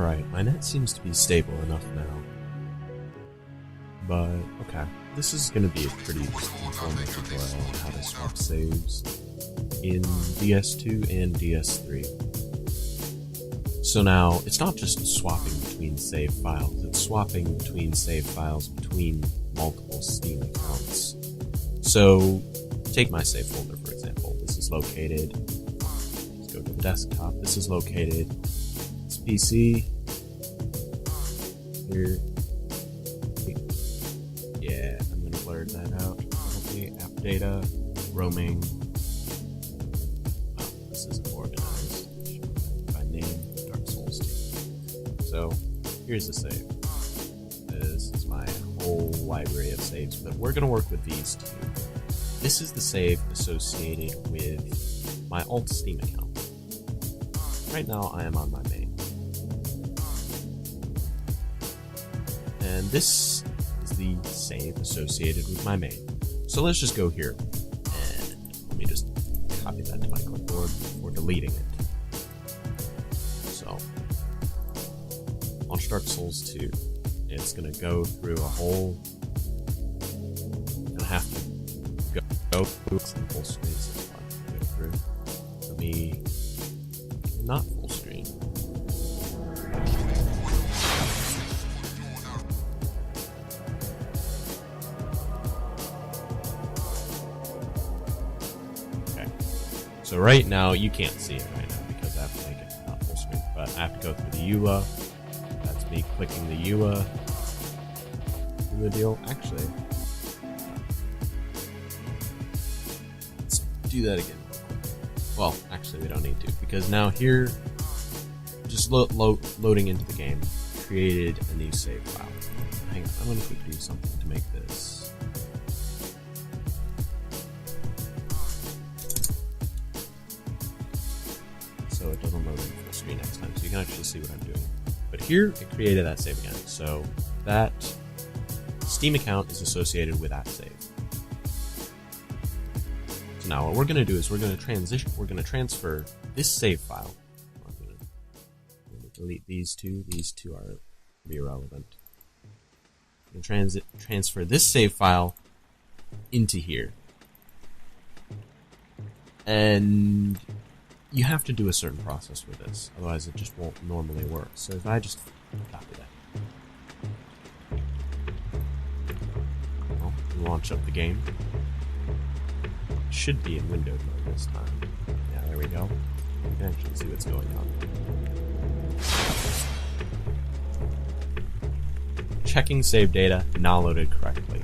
Alright, my net seems to be stable enough now. But, okay. This is going to be a pretty informative tutorial on how to swap saves in ds2 and ds3. So now, it's not just swapping between save files, it's swapping between save files between multiple Steam accounts. So, take my save folder for example. This is located, let's go to the desktop, this is located, it's PC, here, yeah, I'm going to blur that out, okay, app data, roaming, oh, this isn't organized, by name, Dark Souls 2. So, here's the save. This is my whole library of saves, but we're going to work with these two. This is the save associated with my alt Steam account. Right now I am on my main. And this is the save associated with my main. So let's just go here and let me just copy that to my clipboard before deleting it. So, launch Dark Souls 2. It's gonna go through a whole, gonna have to go through full screen, so it's fine to go through. Let me, not full screen. Okay, so right now, you can't see it right now because I have to make it not full screen, but I have to go through the EULA. That's me clicking the EULA. The deal, actually. Do that again. Well, actually we don't need to, because now here, just loading into the game, created a new save file. Hang on, I'm going to quickly do something to make this. So it doesn't load in full screen next time, so you can actually see what I'm doing. But here, it created that save again, so that Steam account is associated with that save. So now what we're going to do is we're going to transfer this save file. I'm going to delete these two. These two are irrelevant. I'm going to transfer this save file into here. And you have to do a certain process with this, otherwise it just won't normally work. So if I just copy that. Launch up the game. Should be in windowed mode this time. Yeah, there we go. You can actually see what's going on. Checking save data, not loaded correctly.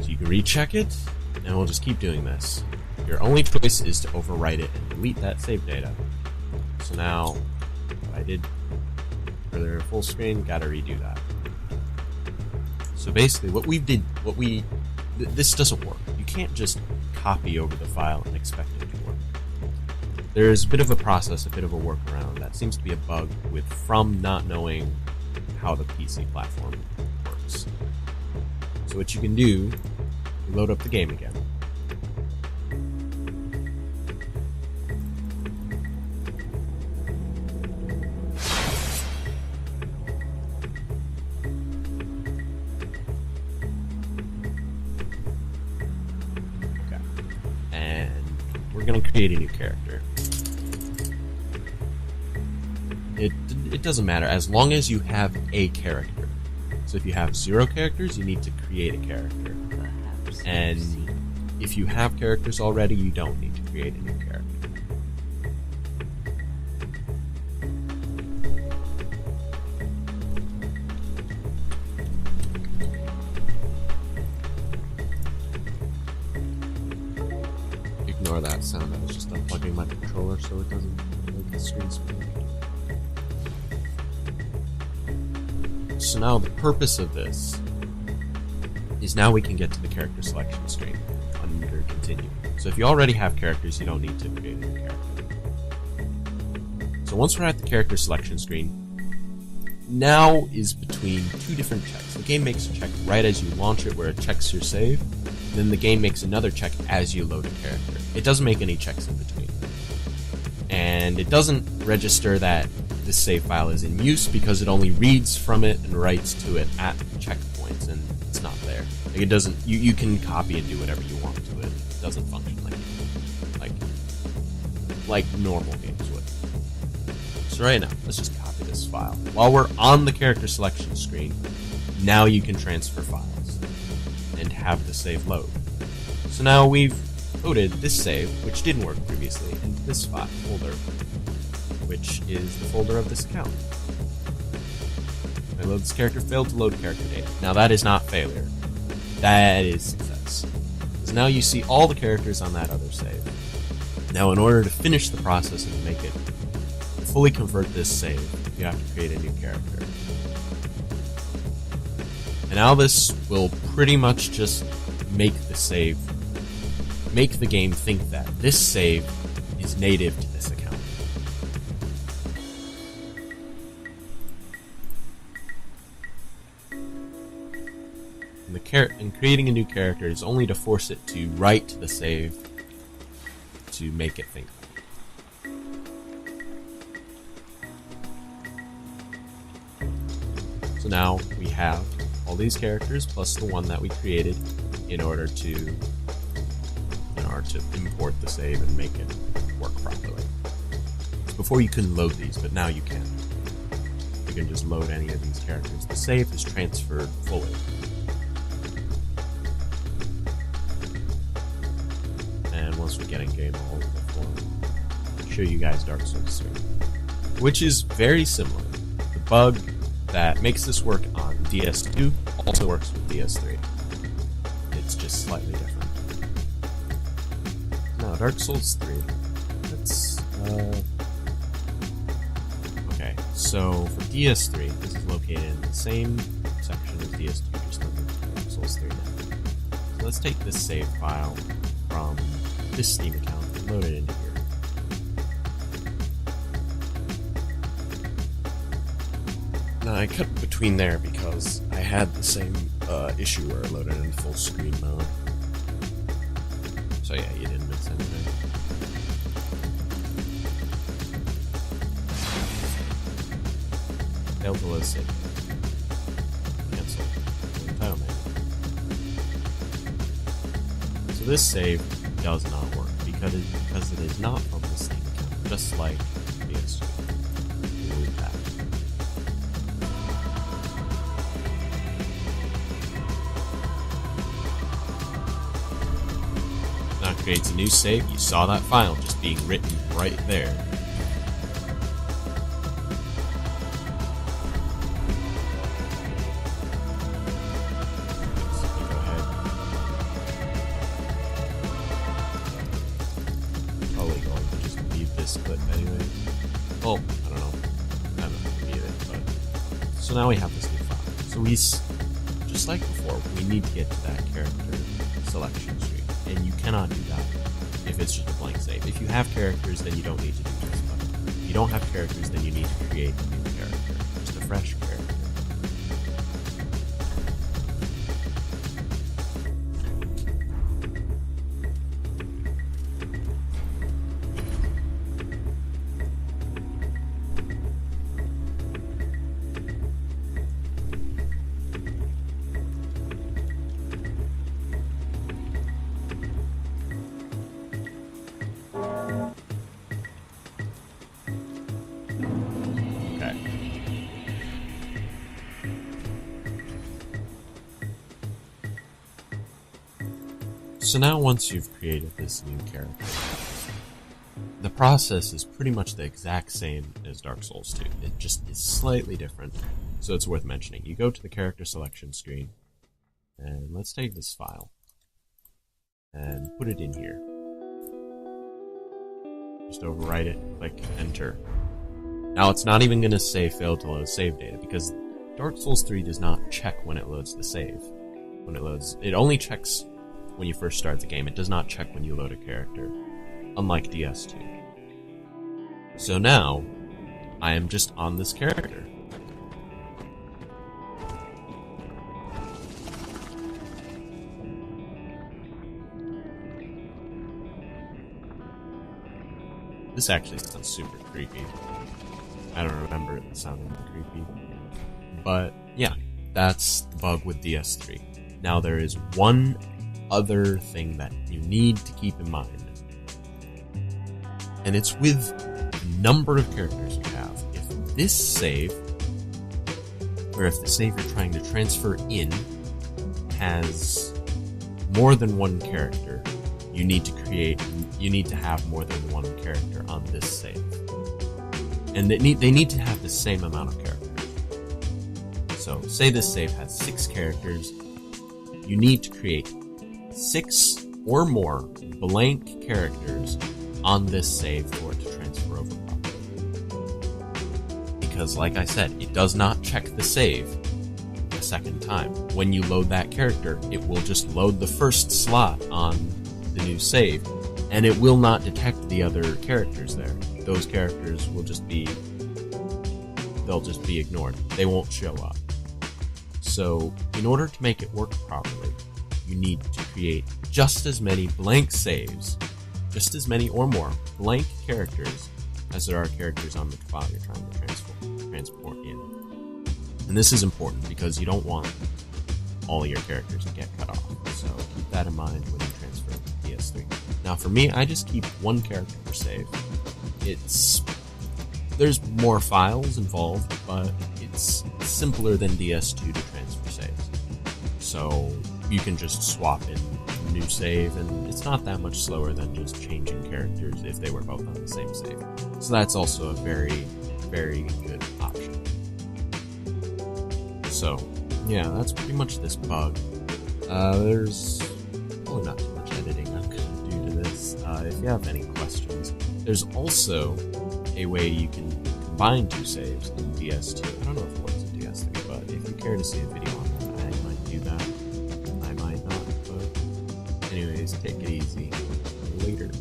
So you can recheck it, and we'll just keep doing this. Your only choice is to overwrite it and delete that save data. So now, what I did earlier full screen, gotta redo that. So basically, this doesn't work. You can't just copy over the file and expect it to work. There's a bit of a process, a bit of a workaround. That seems to be a bug with From not knowing how the PC platform works. So what you can do, you load up the game again. We're going to create a new character. It doesn't matter, as long as you have a character. So if you have 0 characters, you need to create a character. And if you have characters already, you don't need to create a new character. Ignore that sound, I was just unplugging my controller so it doesn't make the screen spin. So now the purpose of this is now we can get to the character selection screen under continue. So if you already have characters, you don't need to create a new character. So once we're at the character selection screen, now is between 2 different checks. The game makes a check right as you launch it where it checks your save. Then the game makes another check as you load a character. It doesn't make any checks in between. And and it doesn't register that this save file is in use because it only reads from it and writes to it at checkpoints, and it's not there. Like, it doesn't. You can copy and do whatever you want to it. It doesn't function like normal games would. So right now, let's just copy this file. While we're on the character selection screen, now you can transfer files and have the save load. So now we've loaded this save, which didn't work previously, into this file folder, which is the folder of this account. I load this character, failed to load character data. Now that is not failure. That is success. Because now you see all the characters on that other save. Now in order to finish the process and make it fully convert this save, you have to create a new character. And now this will pretty much just make the game think that this save is native to this account. And creating a new character is only to force it to write to the save to make it think. So now we have all these characters plus the one that we created in order to import the save and make it work properly. Before you couldn't load these, but now you can. You can just load any of these characters. The save is transferred fully. And once we get in game mode, I'll show you guys Dark Souls 3, which is very similar. The bug that makes this work on ds2 also works with ds3. It's just slightly different. Now, Dark Souls 3. Let's, okay, so for ds3, this is located in the same section as ds2, just under Dark Souls 3 now. So let's take this save file from this Steam account and load it into here. Now, I cut between there because I had the same issue where I loaded in full screen mode. So yeah, you didn't miss anything. Failed to load save. Cancel. Entitlement. So this save does not work because it is not from the Steam account, just like ds2. Delete that. Creates a new save. You saw that file just being written right there. So go ahead. Probably going to just leave this clip anyways. Oh, I don't know. I'm not going to leave it, but so now we have this new file. So just like before, we need to get to that character selection screen. And you cannot do that if it's just a blank save. If you have characters, then you don't need to do this. But if you don't have characters, then you need to create a new character. Just a fresh character. So now once you've created this new character, the process is pretty much the exact same as Dark Souls 2. It just is slightly different, so it's worth mentioning. You go to the character selection screen, and let's take this file and put it in here. Just overwrite it, click enter. Now it's not even going to say failed to load save data because Dark Souls 3 does not check when it loads the save. When it loads, it only checks when you first start the game. It does not check when you load a character, unlike ds2. So now, I am just on this character. This actually sounds super creepy. I don't remember it sounding creepy. But yeah, that's the bug with DS3. Now there is one other thing that you need to keep in mind. And it's with the number of characters you have. If this save, or if the save you're trying to transfer in has more than one character, you need to have more than one character on this save. And they need to have the same amount of characters. So, say this save has 6 characters, you need to create 6 or more blank characters on this save for it to transfer over properly. Because, like I said, it does not check the save a second time. When you load that character, it will just load the first slot on the new save, and it will not detect the other characters there. Those characters will just be ignored. They won't show up. So, in order to make it work properly, you need to create just as many blank saves, just as many or more blank characters as there are characters on the file you're trying to transport in. And this is important because you don't want all your characters to get cut off. So keep that in mind when you transfer to DS3. Now for me, I just keep one character per save. There's more files involved, but it's simpler than DS2 to transfer saves. So you can just swap in a new save, and it's not that much slower than just changing characters if they were both on the same save. So that's also a very, very good option. So, yeah, that's pretty much this bug. There's probably not too much editing I'm going to do to this. If you have any questions, there's also a way you can combine 2 saves in DS2. I don't know if it works in DS3, but if you care to see a video on that, I might do that. I might not, but anyways, take it easy. Later.